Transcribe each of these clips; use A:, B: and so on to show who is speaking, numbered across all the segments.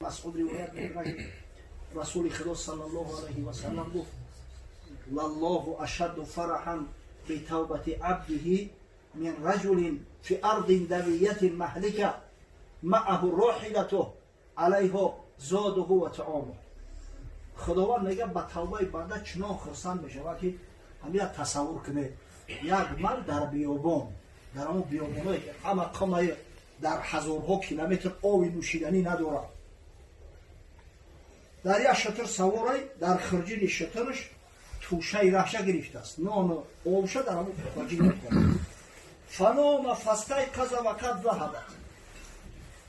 A: مسعود روایت میکنه رسول خدا صلی الله علیه و سلم گفت والله اشد فرحا بتوبة عبده من رجل في ارض دویة مهلكة معه راحلته علیها زاده و طعامه. خداوند میگه به توبه بنده چنان خرسند میشود که همین تصور کنه یک مرد در بیابان، در اون بیابانای همه قمه در هزارها کیلومتر آب نوشیدنی نداره، در یک شتر سواری در خرجین شترش توشه رهشه گرفته است، نان آبشه در همون خرجین میکنه. فنام فاستیقظ و قد ذهبت.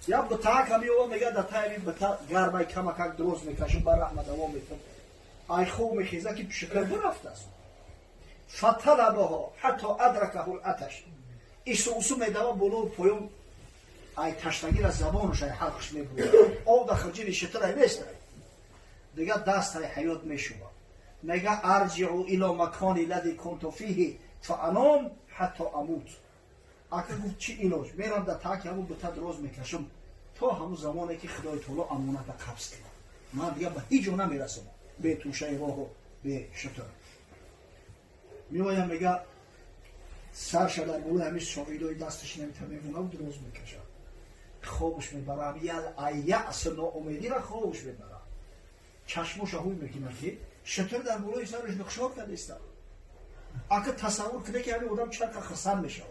A: یا بتا کمی او میگه در تایمی بتا گرمای کمک درست میکشه بر رحمت دوام میکنه. ای خوب میخیزه که شکر برفته است. فطلبها حتی ادرکه العطش. ایسو میدوه بلو پویم ای تشنگی را زبانش ای حلقش میبروه. آب در خرجین شتر ای نیست. دیگه دست های حیات میشود. میگه ارجعو الى مکانی لدی کنتو فیه فانام حتی اموت. اگه گفت چی علاج؟ میرم در تاک همون بتا دراز میکشم تا همون زمانی که خدای تعالی امانت قبض کنه. من دیگه به هیچ جا نمیرسم به توشه راه و به شتر. میوایم میگه سرش در بلو همیش شاهیدای دستش نمیتونه و دراز میکشه. خوابش میبرم یأس ناامیدی را خوابش میبرم. چشمش هوی میکنه که شتر در بلوی سرش نقشار کرده است. اگه تصور کنه که همین آدم چقدر خرسند میشود.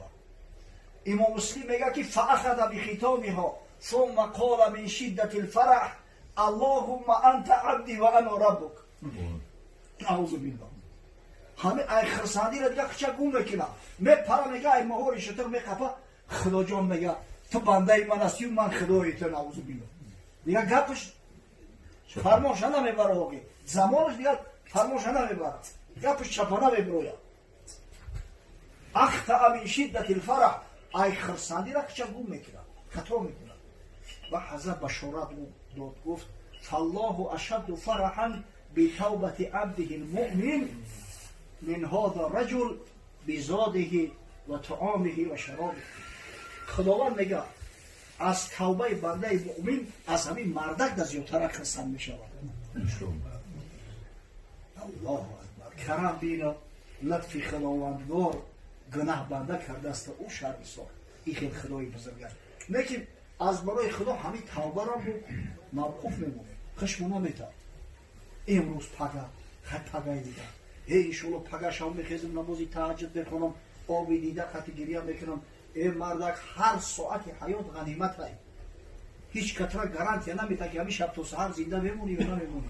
A: امام مسلم میگه که فاخذ بختامها ثم قال من شدة الفرح اللهم انت عبدی و انا ربک. اعوذ بالله. همه ای خرسندی را دیگه چه گم میکنه. میپره میگه ای مهور شتر میقفه خدا جان میگه تو بنده من هستی و من خدای تو. اعوذ بالله. دیگه گپش فرماش نمیبره آقی. زمانش دیگه فرماش نمیبره. گپش چپانه میبروید. اخطأ من شدة الفرح ای خرسندی را چه گم میکنه. خطا میکنه. و حضرت بشارت داد گفت فالله اشد فرحا بتوبة عبده المؤمن من هذا الرجل بزاده و طعامه و شرابه. خداوند میگه از توبه بنده مؤمن از همین مردک در زیادتر خرسند میشود. الله اکبر. کرم بینا لطفی خداوندگار گناه بنده کرده است او شرمسار. این خیلی خدای بزرگه. لیکن از برای خدا همین توبه را موقوف میمونه. خشمونا میتر. امروز پگه خط پگه دیده. ایشالله پگه شام میخیزم نمازی تهجد بکنم آبی دیده خط گریه میکنم. ای مردک هر ساعت حیات غنیمت های. هیچ کتره گارانتی نمیده که همین شب تا سحر زنده بمونی یا نمیمونی.